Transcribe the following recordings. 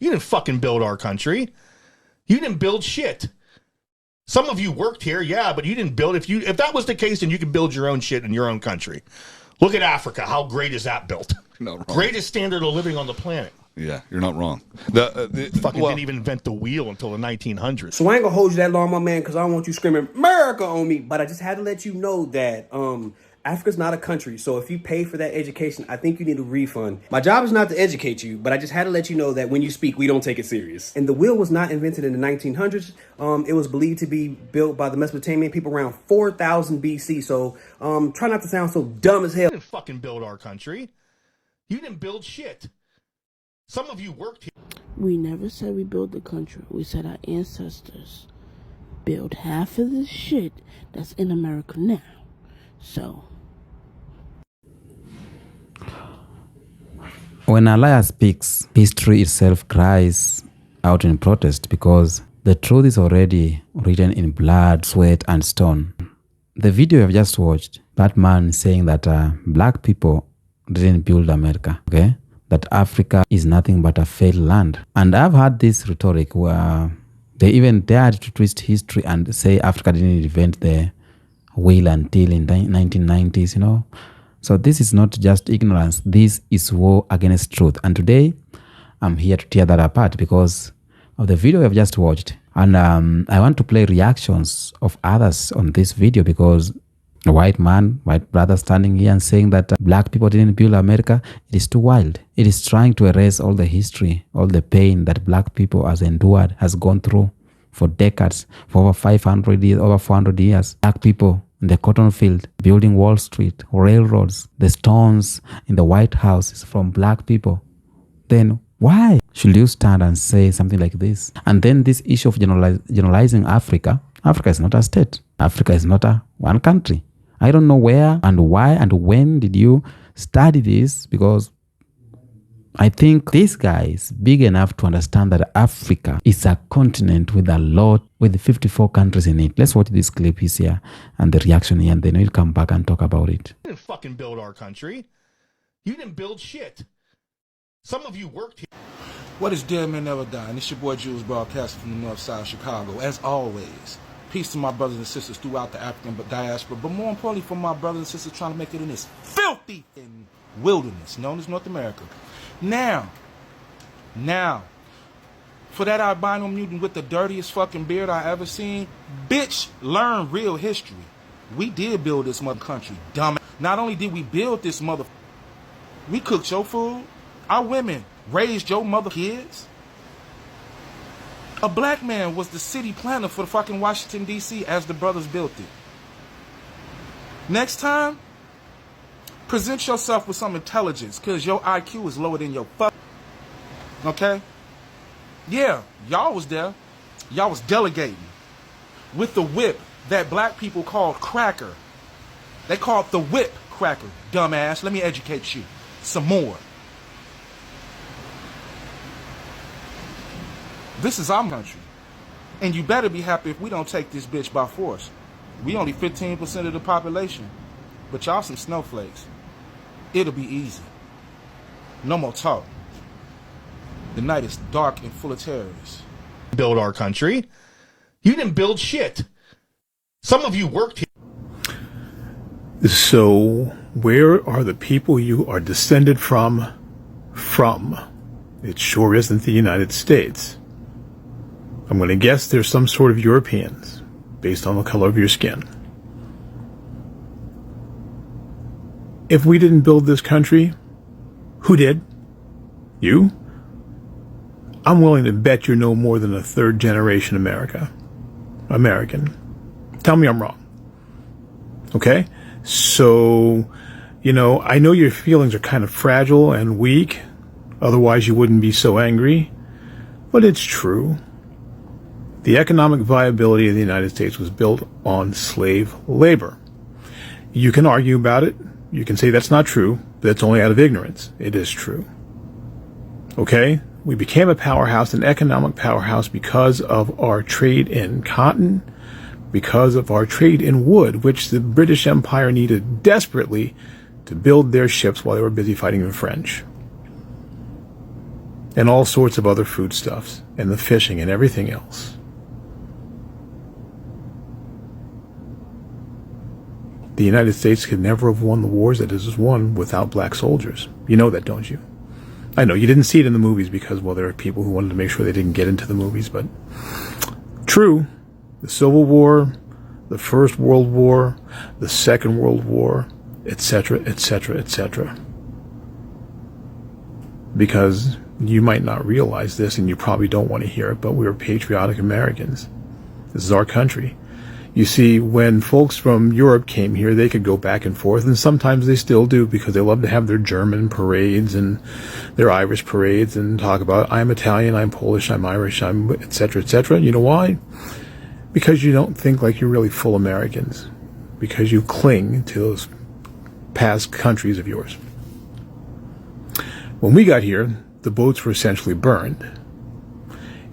You didn't fucking build our country. You didn't build shit. Some of you worked here, yeah, but you didn't build. If that was the case, then you could build your own shit in your own country. Look at Africa. How great is that built? Not wrong. Greatest standard of living on the planet. Yeah, you're not wrong. Didn't even invent the wheel until the 1900s. So I ain't gonna hold you that long, my man, because I don't want you screaming America on me. But I just had to let you know that Africa's not a country. So if you pay for that education, I think you need a refund. My job is not to educate you, but I just had to let you know that when you speak, we don't take it serious. And the wheel was not invented in the 1900s. It was believed to be built by the Mesopotamian people around 4000 BC. So try not to sound so dumb as hell. You didn't fucking build our country. You didn't build shit. Some of you worked here. We never said we built the country. We said our ancestors built half of the shit that's in America now. So, when a liar speaks, history itself cries out in protest because the truth is already written in blood, sweat, and stone. The video I've just watched, that man saying that black people didn't build America, okay? That Africa is nothing but a failed land. And I've heard this rhetoric where they even dared to twist history and say Africa didn't invent the wheel until in the 1990s, you know. So this is not just ignorance. This is war against truth. And today, I'm here to tear that apart because of the video I've just watched. And I want to play reactions of others on this video because a white brother standing here and saying that black people didn't build America, it is too wild. It is trying to erase all the history, all the pain that black people has endured, has gone through for decades, for over 500 years, over 400 years. Black people in the cotton field, building Wall Street, railroads, the stones in the White House is from black people. Then why should you stand and say something like this? And then this issue of generalizing Africa. Africa is not a state. Africa is not one country. I don't know where and why and when did you study this, because I think this guy is big enough to understand that Africa is a continent with 54 countries in it. Let's watch this clip here and the reaction here, and then we'll come back and talk about it. You didn't fucking build our country. You didn't build shit. Some of you worked here. What is Dead Man Never Die? And it's your boy Jules broadcasting from the north side of Chicago. As always, peace to my brothers and sisters throughout the African diaspora, but more importantly for my brothers and sisters trying to make it in this filthy wilderness known as North America. Now, for that albino mutant with the dirtiest fucking beard I ever seen, bitch, learn real history. We did build this mother country, dumb. Not only did we build this mother, we cooked your food. Our women raised your mother kids. A black man was the city planner for the fucking Washington, D.C. as the brothers built it. Next time, present yourself with some intelligence, because your IQ is lower than your fuck. Okay? Yeah, y'all was there. Y'all was delegating with the whip that black people called cracker. They called the whip cracker, dumbass. Let me educate you some more. This is our country. And you better be happy if we don't take this bitch by force. We only 15% of the population. But y'all some snowflakes. It'll be easy. No more talk. The night is dark and full of terrorists. Build our country. You didn't build shit. Some of you worked here. So, where are the people you are descended from? It sure isn't the United States. I'm going to guess there's some sort of Europeans, based on the color of your skin. If we didn't build this country, who did? You? I'm willing to bet you're no more than a third-generation American. Tell me I'm wrong. Okay? So, I know your feelings are kind of fragile and weak, otherwise you wouldn't be so angry, but it's true. The economic viability of the United States was built on slave labor. You can argue about it. You can say that's not true, but that's only out of ignorance. It is true. Okay? We became a powerhouse, an economic powerhouse, because of our trade in cotton, because of our trade in wood, which the British Empire needed desperately to build their ships while they were busy fighting the French. and all sorts of other foodstuffs, and the fishing and everything else. The United States could never have won the wars that it has won without black soldiers. You know that, don't you? I know you didn't see it in the movies because, well, there are people who wanted to make sure they didn't get into the movies, but true, the Civil War, the First World War, the Second World War, etc., etc., etc. Because you might not realize this, and you probably don't want to hear it, but we were patriotic Americans. This is our country. You see, when folks from Europe came here, they could go back and forth, and sometimes they still do, because they love to have their German parades and their Irish parades and talk about, I'm Italian, I'm Polish, I'm Irish, I'm etc., etc. You know why? Because you don't think like you're really full Americans, because you cling to those past countries of yours. When we got here, the boats were essentially burned,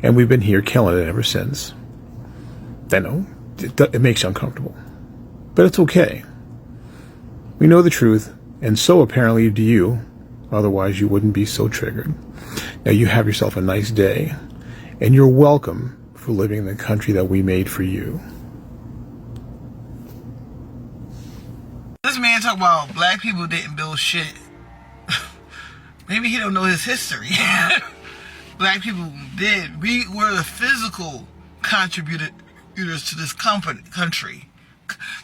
and we've been here killing it ever since. I know, it makes you uncomfortable, but it's okay. We know the truth, and so apparently do you, otherwise you wouldn't be so triggered. Now you have yourself a nice day, and you're welcome for living in the country that we made for you. This man talk about black people didn't build shit. Maybe he don't know his history. Black people did. We were the physical contributors to this country.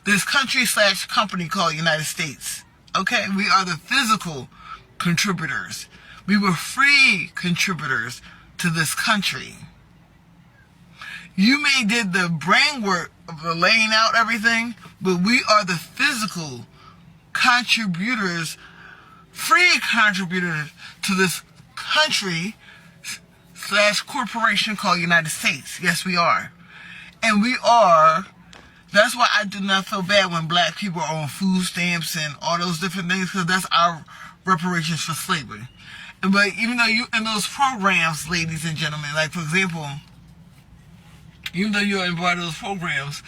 This country/company called United States. Okay? We are the physical contributors. We were free contributors to this country. You may did the brain work of the laying out everything, but we are the physical contributors, free contributors to this country/corporation called United States. Yes, we are. And we are, that's why I do not feel bad when black people are on food stamps and all those different things, because that's our reparations for slavery. But even though you in those programs, ladies and gentlemen, like for example, even though you're involved in those programs,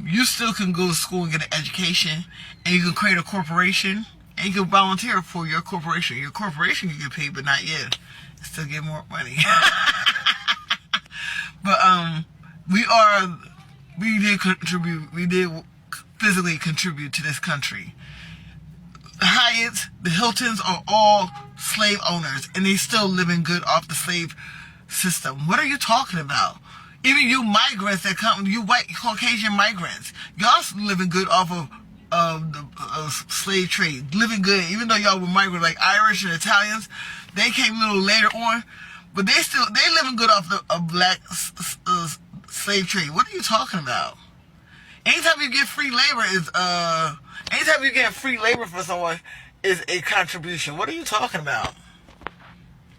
you still can go to school and get an education, and you can create a corporation, and you can volunteer for your corporation. Your corporation can get paid, but not yet. You still get more money. But we did physically contribute to this country. The Hyatts, the Hiltons are all slave owners, and they still living good off the slave system. What are you talking about? Even you migrants that come, you white Caucasian migrants, y'all living good off of the slave trade, living good. Even though y'all were migrants like Irish and Italians, they came a little later on, but they living good off the black slave trade. What are you talking about? Anytime you get free labor for someone is a contribution. What are you talking about?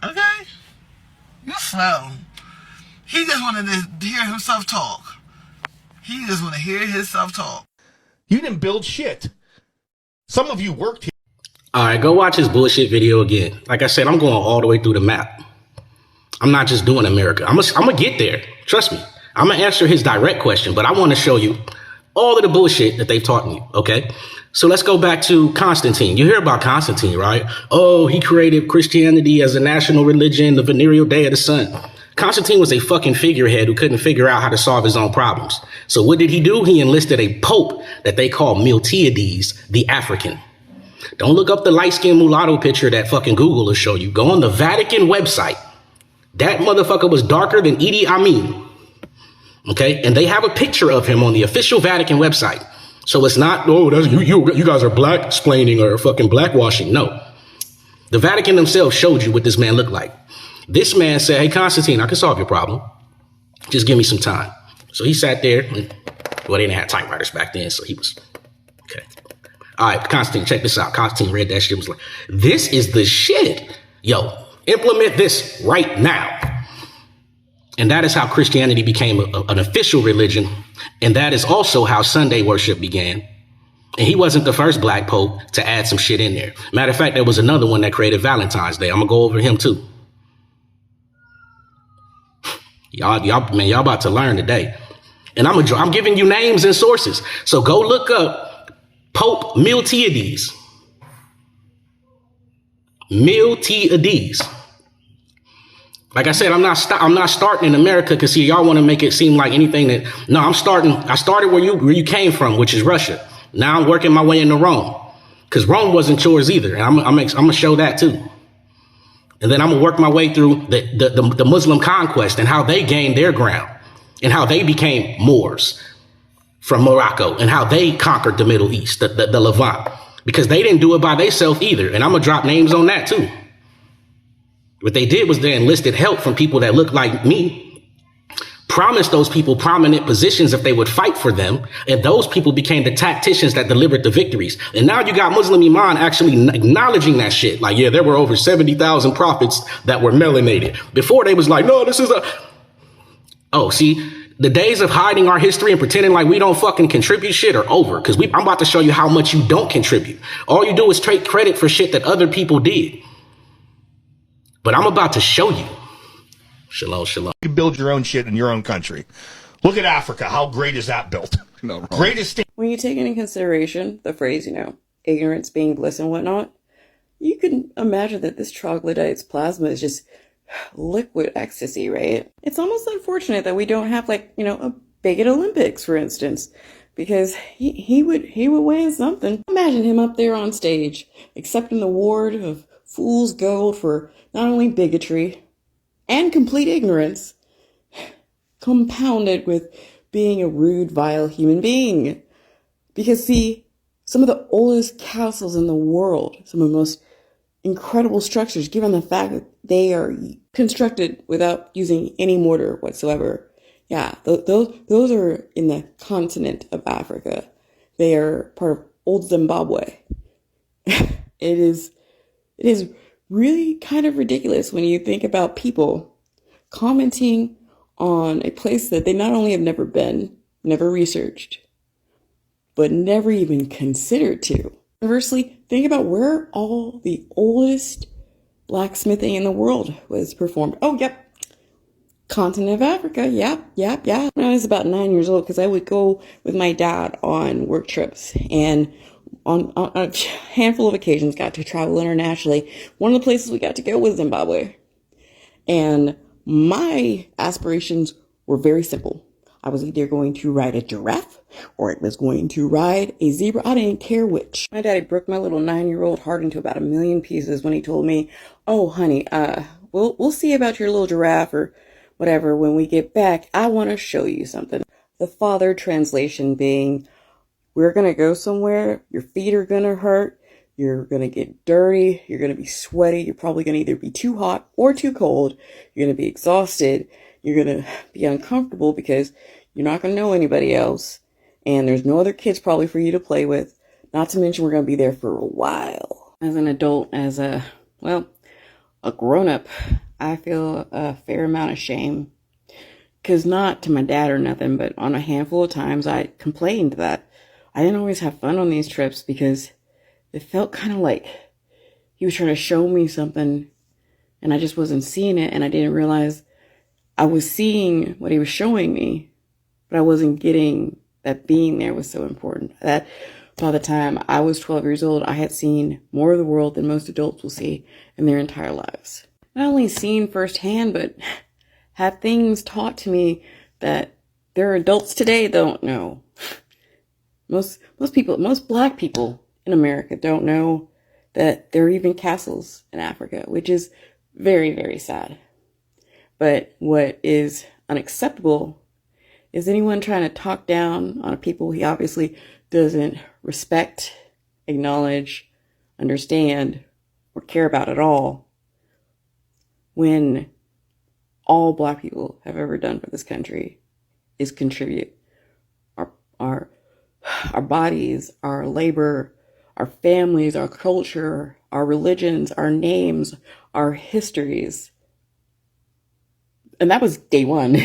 Okay, you're slow. He just wanted to hear himself talk. He just want to hear himself talk. You didn't build shit. Some of you worked here. All right, go watch his bullshit video again. Like I said, I'm going all the way through the map. I'm not just doing America. I'm gonna get there. Trust me. I'm going to answer his direct question, but I want to show you all of the bullshit that they've taught me, okay? So let's go back to Constantine. You hear about Constantine, right? Oh, he created Christianity as a national religion, the venereal day of the sun. Constantine was a fucking figurehead who couldn't figure out how to solve his own problems. So what did he do? He enlisted a pope that they call Miltiades, the African. Don't look up the light-skinned mulatto picture that fucking Google will show you. Go on the Vatican website. That motherfucker was darker than Idi Amin. Okay, and they have a picture of him on the official Vatican website. So it's not, oh, that's, you guys are black explaining or fucking blackwashing. No, the Vatican themselves showed you what this man looked like. This man said, hey, Constantine, I can solve your problem. Just give me some time. So he sat there. Well, they didn't have typewriters back then, so he was, okay. All right, Constantine, check this out. Constantine read that shit, was like, this is the shit. Yo, implement this right now. And that is how Christianity became an official religion. And that is also how Sunday worship began. And he wasn't the first black pope to add some shit in there. Matter of fact, there was another one that created Valentine's Day. I'm going to go over him too. Y'all about to learn today. And I'm giving you names and sources. So go look up Pope Miltiades. Miltiades. Like I said, I'm not starting in America because see, y'all want to make it seem like anything that. No, I started where you came from, which is Russia. Now I'm working my way into Rome because Rome wasn't yours either, and I'm gonna show that too. And then I'm gonna work my way through the Muslim conquest and how they gained their ground and how they became Moors from Morocco and how they conquered the Middle East, the Levant, because they didn't do it by themselves either. And I'm gonna drop names on that too. What they did was they enlisted help from people that looked like me, promised those people prominent positions if they would fight for them, and those people became the tacticians that delivered the victories. And now you got Muslim Iman actually acknowledging that shit. Like, yeah, there were over 70,000 prophets that were melanated. Before they was like, no, this is a... Oh, see, the days of hiding our history and pretending like we don't fucking contribute shit are over, because I'm about to show you how much you don't contribute. All you do is take credit for shit that other people did. But I'm about to show you. Shalom, shalom. You build your own shit in your own country. Look at Africa. How great is that built? No, wrong. Greatest thing. When you take into consideration the phrase, ignorance being bliss and whatnot, you can imagine that this troglodyte's plasma is just liquid ecstasy, right? It's almost unfortunate that we don't have a Bigot Olympics, for instance, because he would win something. Imagine him up there on stage, accepting the award of Fool's Gold for not only bigotry and complete ignorance, compounded with being a rude, vile human being. Because see, some of the oldest castles in the world, some of the most incredible structures, given the fact that they are constructed without using any mortar whatsoever. Yeah, those are in the continent of Africa. They are part of old Zimbabwe. It is really kind of ridiculous when you think about people commenting on a place that they not only have never been, never researched, but never even considered to. Conversely, think about where all the oldest blacksmithing in the world was performed. Oh, yep. Continent of Africa. Yep. When I was about 9 years old, because I would go with my dad on work trips, and on a handful of occasions got to travel internationally. One of the places we got to go was Zimbabwe. And my aspirations were very simple. I was either going to ride a giraffe or it was going to ride a zebra. I didn't care which. My daddy broke my little 9-year-old heart into about 1,000,000 pieces when he told me, oh, honey, we'll see about your little giraffe or whatever when we get back. I want to show you something. The father translation being, we're going to go somewhere. Your feet are going to hurt. You're going to get dirty. You're going to be sweaty. You're probably going to either be too hot or too cold. You're going to be exhausted. You're going to be uncomfortable because you're not going to know anybody else. And there's no other kids probably for you to play with. Not to mention we're going to be there for a while. As an adult, as a grown-up, I feel a fair amount of shame. Because not to my dad or nothing, but on a handful of times I complained that I didn't always have fun on these trips because it felt kind of like he was trying to show me something and I just wasn't seeing it, and I didn't realize I was seeing what he was showing me, but I wasn't getting that being there was so important. That by the time I was 12 years old, I had seen more of the world than most adults will see in their entire lives. Not only seen firsthand, but had things taught to me that their adults today don't know. Most black people in America don't know that there are even castles in Africa, which is very, very sad. But what is unacceptable is anyone trying to talk down on a people he obviously doesn't respect, acknowledge, understand, or care about at all, when all black people have ever done for this country is contribute our bodies, our labor, our families, our culture, our religions, our names, our histories. And that was day one.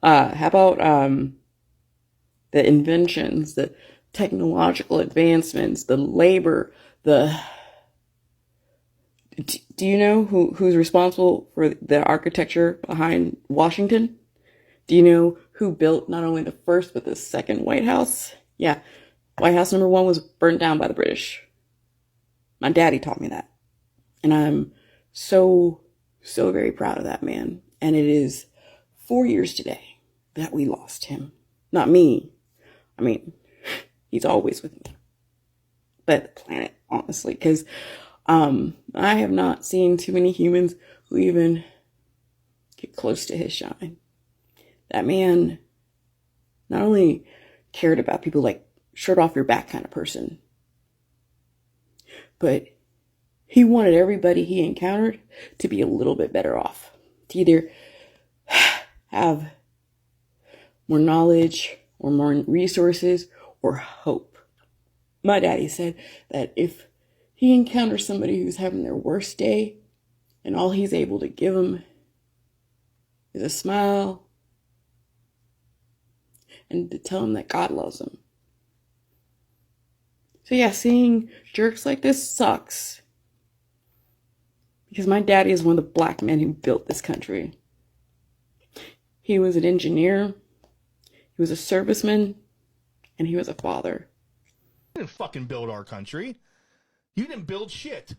How about the inventions, the technological advancements, the labor, do you know who's responsible for the architecture behind Washington? Do you know who built not only the first but the second White House? Yeah, White House number 1 was burnt down by the British. My daddy taught me that. And I'm so So very proud of that man. And it is 4 years today that we lost him. Not me. I mean, he's always with me. But the planet, honestly. Because I have not seen too many humans who even get close to his shine. That man not only cared about people like shirt off your back kind of person, but he wanted everybody he encountered to be a little bit better off, to either have more knowledge or more resources or hope. My daddy said that if he encounters somebody who's having their worst day and all he's able to give them is a smile and to tell them that God loves them. So yeah, seeing jerks like this sucks. Because my daddy is one of the black men who built this country. He was an engineer, he was a serviceman, and he was a father. You didn't fucking build our country. You didn't build shit.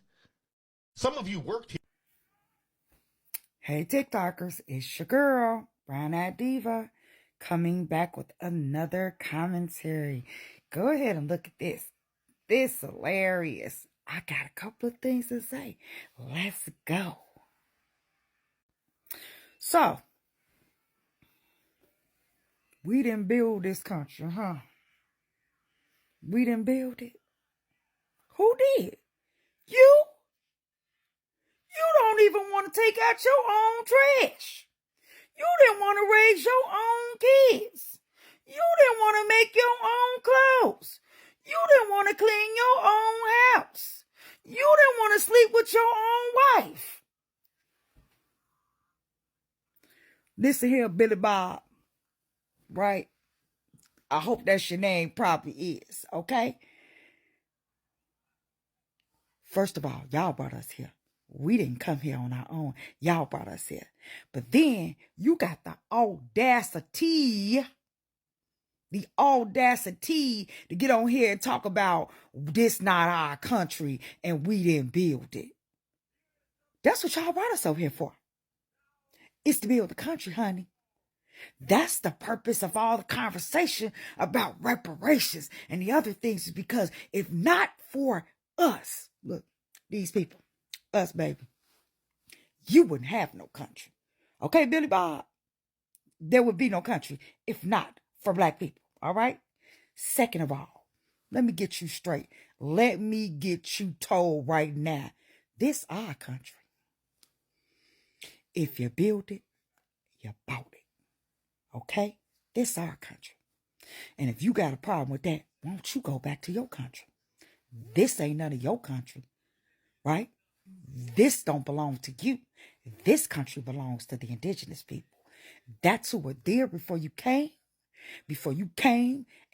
Some of you worked here. Hey TikTokers, it's your girl, Brown Eyed Diva, coming back with another commentary. Go ahead and look at this. This is hilarious. I got a couple of things to say. Let's go. So, we didn't build this country, huh? We didn't build it. Who did? You? You don't even want to take out your own trash. You didn't want to raise your own kids. You didn't want to make your own clothes. You didn't want to clean your own house. You didn't want to sleep with your own wife. Listen here, Billy Bob. Right? I hope that's your name probably is, okay? First of all, y'all brought us here. We didn't come here on our own. Y'all brought us here. But then you got the audacity to get on here and talk about this not our country and we didn't build it. That's what y'all brought us over here for. It's to build the country, honey. That's the purpose of all the conversation about reparations and the other things, is because if not for us, look, these people, us, baby, you wouldn't have no country. Okay, Billy Bob? There would be no country if not for black people, all right? Second of all, let me get you straight. Let me get you told right now, this our country. If you build it, you bought it. Okay? This our country. And if you got a problem with that, won't you go back to your country? This ain't none of your country, right? This don't belong to you. This country belongs to the indigenous people. That's who were there before you came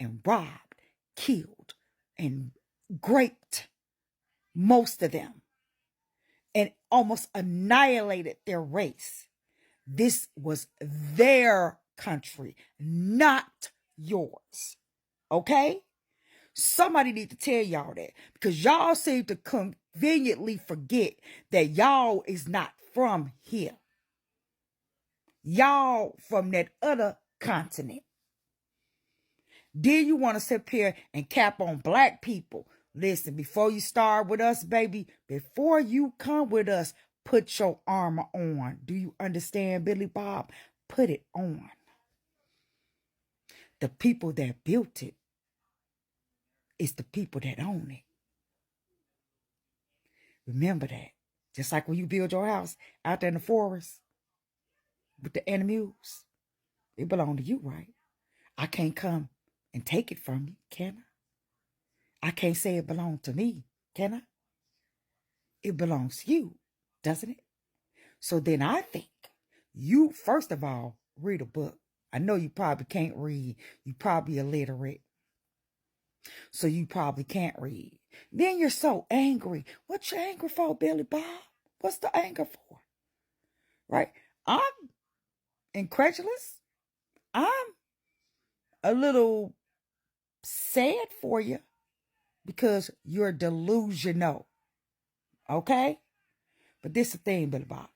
and robbed, killed, and raped most of them and almost annihilated their race. This was their country, not yours. Okay? Somebody need to tell y'all that, because y'all seem to conveniently forget that y'all is not from here. Y'all from that other continent. Then you want to sit here and cap on black people. Listen, before you start with us, baby, before you come with us, put your armor on. Do you understand, Billy Bob? Put it on. The people that built it is the people that own it. Remember that. Just like when you build your house out there in the forest with the animals, it belong to you, right? I can't come and take it from you, can I? I can't say it belongs to me, can I? It belongs to you, doesn't it? So then I think you, first of all, read a book. I know you probably can't read. You probably illiterate. So you probably can't read. Then you're so angry. What you angry for, Billy Bob? What's the anger for? Right? I'm incredulous. I'm a little sad for you because you're delusional. Okay? But this is the thing, Billy Bob.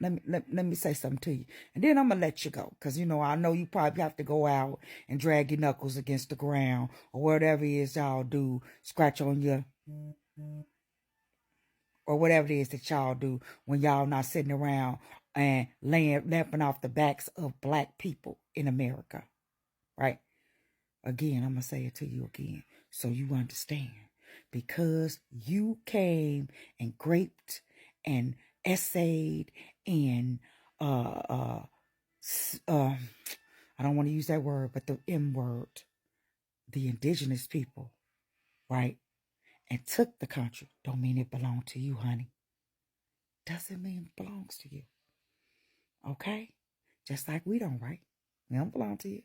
let me say something to you. And then I'm going to let you go. Because, you know, I know you probably have to go out and drag your knuckles against the ground or whatever it is y'all do, scratch on your, or whatever it is that y'all do when y'all not sitting around and lamping off the backs of black people in America. Right? Again, I'm going to say it to you again so you understand. Because you came and graped and essayed and I don't want to use that word, but the M word, the indigenous people, right? And took the country. Don't mean it belonged to you, honey. Doesn't mean it belongs to you. Okay? Just like we don't, right? We don't belong to you.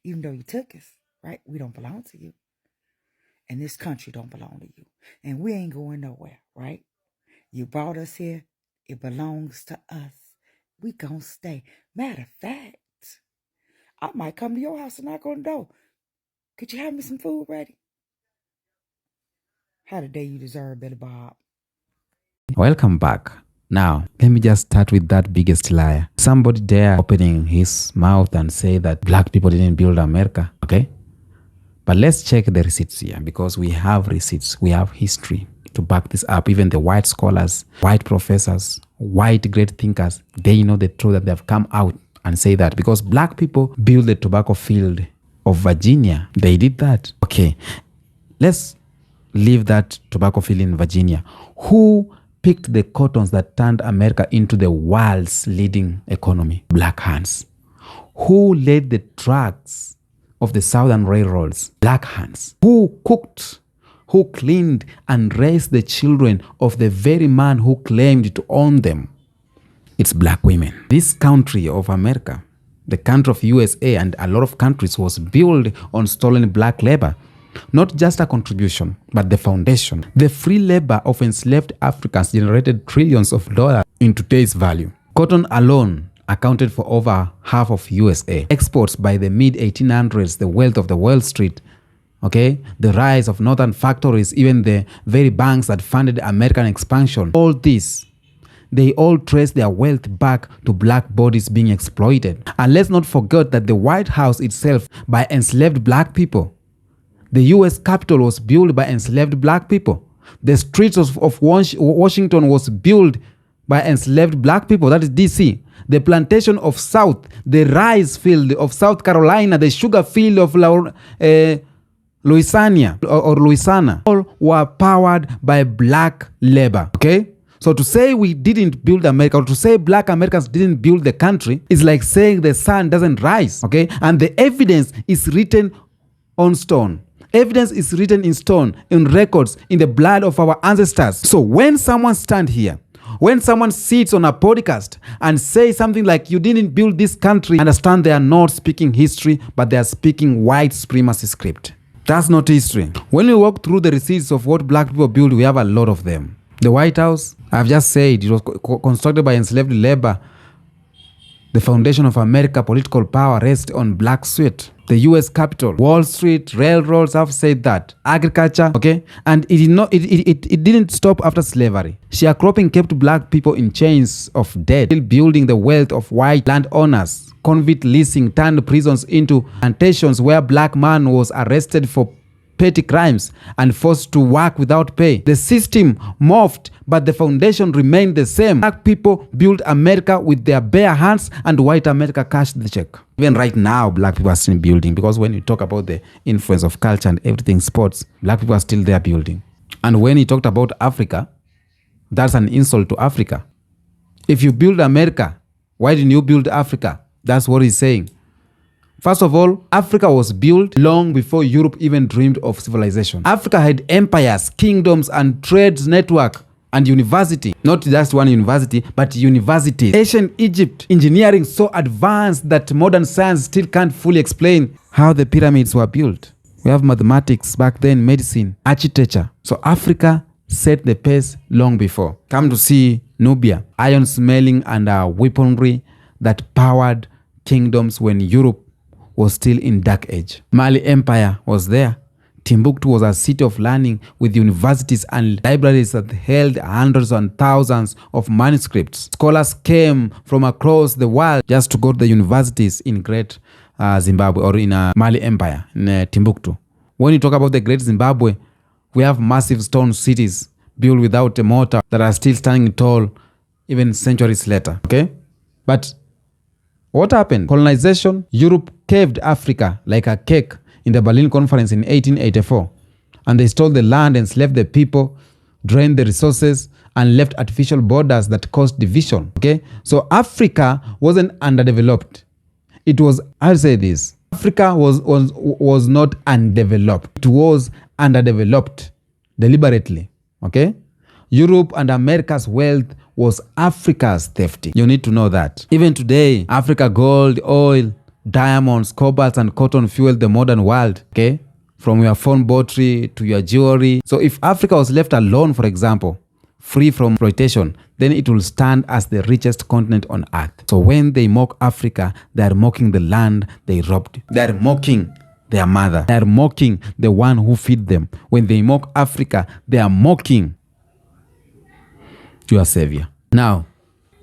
Even though you took us, right? We don't belong to you. And this country don't belong to you. And we ain't going nowhere, right? You brought us here. It belongs to us. We gonna stay. Matter of fact, I might come to your house and knock on the door. Could you have me some food ready? How the day you deserve, Billy Bob. Welcome back. Now, let me just start with that biggest liar. Somebody there opening his mouth and say that black people didn't build America, okay? But let's check the receipts here because we have receipts. We have history to back this up. Even the white scholars, white professors, white great thinkers, they know the truth that they have come out and say that because black people built the tobacco field of Virginia. They did that. Okay, let's leave that tobacco field in Virginia. Who picked the cottons that turned America into the world's leading economy? Black hands. Who laid the tracks of the Southern railroads? Black hands. Who cooked, who cleaned and raised the children of the very man who claimed to own them? It's black women. This country of America, the country of USA and a lot of countries, was built on stolen black labor. Not just a contribution, but the foundation. The free labor of enslaved Africans generated trillions of dollars in today's value. Cotton alone accounted for over half of USA. Exports by the mid-1800s, the wealth of the Wall Street, okay? The rise of northern factories, even the very banks that funded American expansion. All this, they all trace their wealth back to black bodies being exploited. And let's not forget that the White House itself by enslaved black people. The US Capitol was built by enslaved black people. The streets of Washington was built by enslaved black people. That is DC. The plantation of South, the rice field of South Carolina, the sugar field of Louisiana, all were powered by black labor. Okay? So to say we didn't build America, or to say black Americans didn't build the country, is like saying the sun doesn't rise. Okay? And the evidence is written on stone. Evidence is written in stone, in records, in the blood of our ancestors. So when someone stands here, when someone sits on a podcast and says something like, you didn't build this country, understand they are not speaking history, but they are speaking white supremacy script. That's not history. When we walk through the receipts of what black people build, we have a lot of them. The White House, I've just said, it was constructed by enslaved labor. The foundation of America, political power, rests on black sweat. The US Capitol, Wall Street, railroads, I've said that. Agriculture, okay? And it didn't stop after slavery. Sharecropping kept black people in chains of debt, still building the wealth of white landowners. Convict leasing turned prisons into plantations where black man was arrested for petty crimes and forced to work without pay. The system morphed, but the foundation remained the same. Black people built America with their bare hands, and white America cashed the check. Even right now, black people are still building, because when you talk about the influence of culture and everything sports, black people are still there building. And when he talked about Africa, that's an insult to Africa. If you build America, why didn't you build Africa? That's what he's saying. First of all, Africa was built long before Europe even dreamed of civilization. Africa had empires, kingdoms, and trade network and university. Not just one university, but universities. Ancient Egypt, engineering so advanced that modern science still can't fully explain how the pyramids were built. We have mathematics back then, medicine, architecture. So Africa set the pace long before. Come to see Nubia, iron smelling and weaponry that powered kingdoms when Europe was still in dark age. Mali Empire was there. Timbuktu was a city of learning with universities and libraries that held hundreds and thousands of manuscripts. Scholars came from across the world just to go to the universities in Great Zimbabwe or in Mali Empire, in Timbuktu. When you talk about the Great Zimbabwe, we have massive stone cities built without a mortar that are still standing tall even centuries later. Okay? But what happened? Colonization. Europe caved Africa like a cake in the Berlin Conference in 1884. And they stole the land, enslaved the people, drained the resources, and left artificial borders that caused division. Okay? So Africa wasn't underdeveloped. It was, I'll say this, Africa was not undeveloped. It was underdeveloped deliberately. Okay? Europe and America's wealth was Africa's theft. You need to know that. Even today, Africa gold, oil, diamonds, cobalt, and cotton fuel the modern world. Okay? From your phone battery to your jewelry. So if Africa was left alone, for example, free from exploitation, then it will stand as the richest continent on earth. So when they mock Africa, they are mocking the land they robbed. They are mocking their mother. They are mocking the one who feed them. When they mock Africa, they are mocking your savior. Now,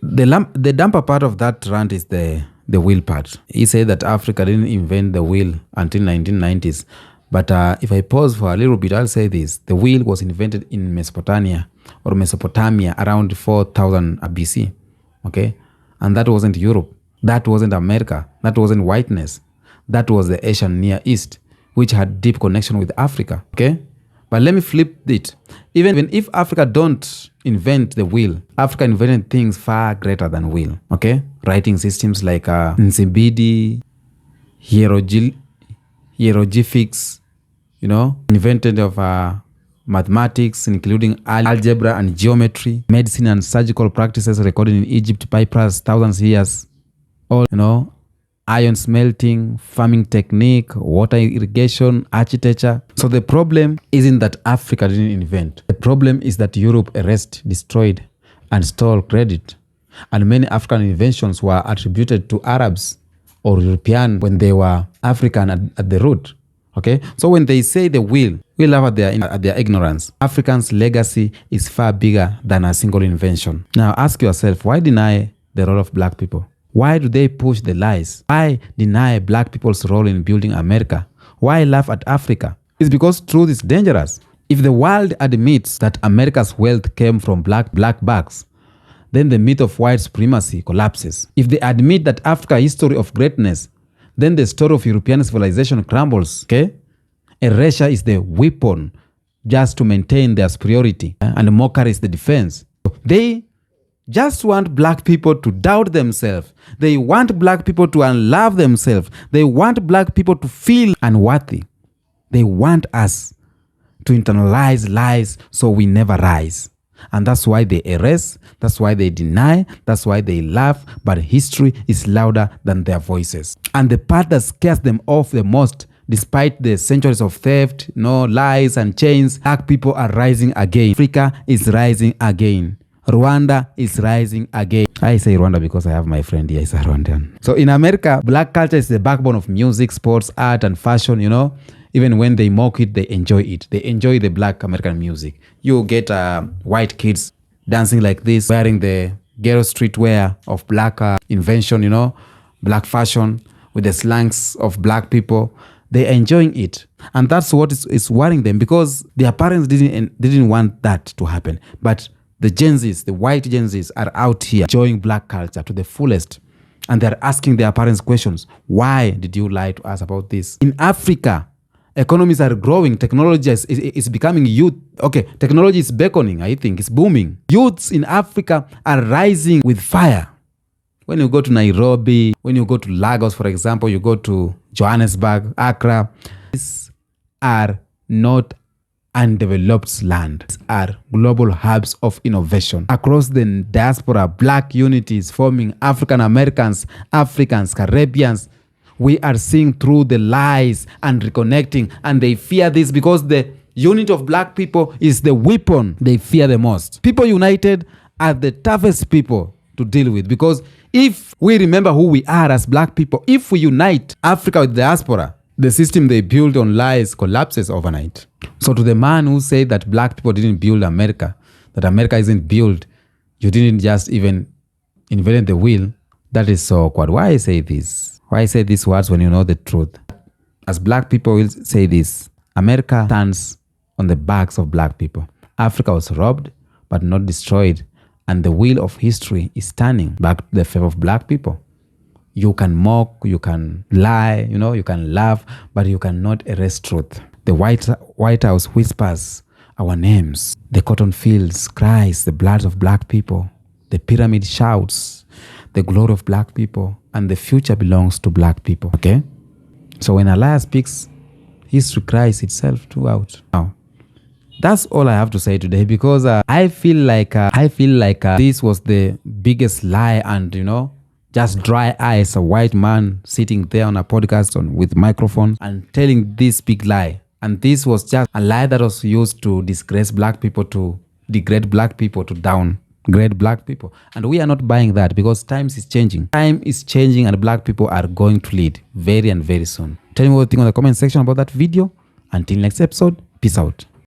the dumper part of that rant is the wheel part. He said that Africa didn't invent the wheel until 1990s. But if I pause for a little bit, I'll say this. The wheel was invented in Mesopotamia around 4000 BC. Okay? And that wasn't Europe. That wasn't America. That wasn't whiteness. That was the Asian Near East, which had deep connection with Africa. Okay? But let me flip it. Even if Africa don't invent the wheel, Africa invented things far greater than wheel. Okay? Writing systems like Nsibidi, hieroglyphics, invented of mathematics, including algebra and geometry, medicine and surgical practices recorded in Egypt, bypass thousands of years. All, iron smelting, farming technique, water irrigation, architecture. So the problem isn't that Africa didn't invent. The problem is that Europe erased, destroyed, and stole credit. And many African inventions were attributed to Arabs or European when they were African at the root. Okay? So when they say the wheel, we laugh at their ignorance. Africans' legacy is far bigger than a single invention. Now ask yourself, why deny the role of black people? Why do they push the lies? Why deny black people's role in building America? Why laugh at Africa? It's because truth is dangerous. If the world admits that America's wealth came from black backs, then the myth of white supremacy collapses. If they admit that Africa's history of greatness, then the story of European civilization crumbles. Okay? Erasure is the weapon just to maintain their superiority, and mockery is the defense. They just want black people to doubt themselves. They want black people to unlove themselves. They want black people to feel unworthy. They want us to internalize lies so we never rise. And that's why they erase, that's why they deny, that's why they laugh, but history is louder than their voices. And the part that scares them off the most, despite the centuries of theft, lies and chains, black people are rising again. Africa is rising again. Rwanda is rising again. I say Rwanda because I have my friend here is a Rwandan. So in America, black culture is the backbone of music, sports, art, and fashion, Even when they mock it, they enjoy it. They enjoy the black American music. You get white kids dancing like this, wearing the ghetto streetwear of black invention, black fashion with the slangs of black people. They're enjoying it. And that's what is worrying them because their parents didn't want that to happen. But the Gen Zs, the white Gen Zs are out here enjoying black culture to the fullest. And they're asking their parents questions. Why did you lie to us about this? In Africa, economies are growing. Technology is becoming youth. Okay, technology is beckoning, I think. It's booming. Youths in Africa are rising with fire. When you go to Nairobi, when you go to Lagos, for example, you go to Johannesburg, Accra, these are not undeveloped land. These are global hubs of innovation. Across the diaspora, black unity is forming. African Americans, Africans, Caribbeans, we are seeing through the lies and reconnecting, and they fear this because the unity of black people is the weapon they fear the most. People united are the toughest people to deal with because if we remember who we are as black people, if we unite Africa with diaspora, The system they built on lies collapses overnight. So to the man who said that black people didn't build America, that America isn't built, you didn't just even invent the wheel, that is so awkward. Why I say this? Why I say these words when you know the truth? As black people will say this, America stands on the backs of black people. Africa was robbed but not destroyed, and the wheel of history is turning back to the favor of black people. You can mock, you can lie, you can laugh, but you cannot erase truth. The White House whispers our names. The cotton fields cries the blood of black people. The pyramid shouts the glory of black people, and the future belongs to black people. Okay? So when a liar speaks, history cries itself throughout. Now, that's all I have to say today, because I feel like this was the biggest lie, and just dry eyes, a white man sitting there on a podcast with microphone and telling this big lie. And this was just a lie that was used to disgrace black people, to degrade black people, to downgrade black people. And we are not buying that, because times is changing. Time is changing, and black people are going to lead very and very soon. Tell me what you think on the comment section about that video. Until next episode, peace out.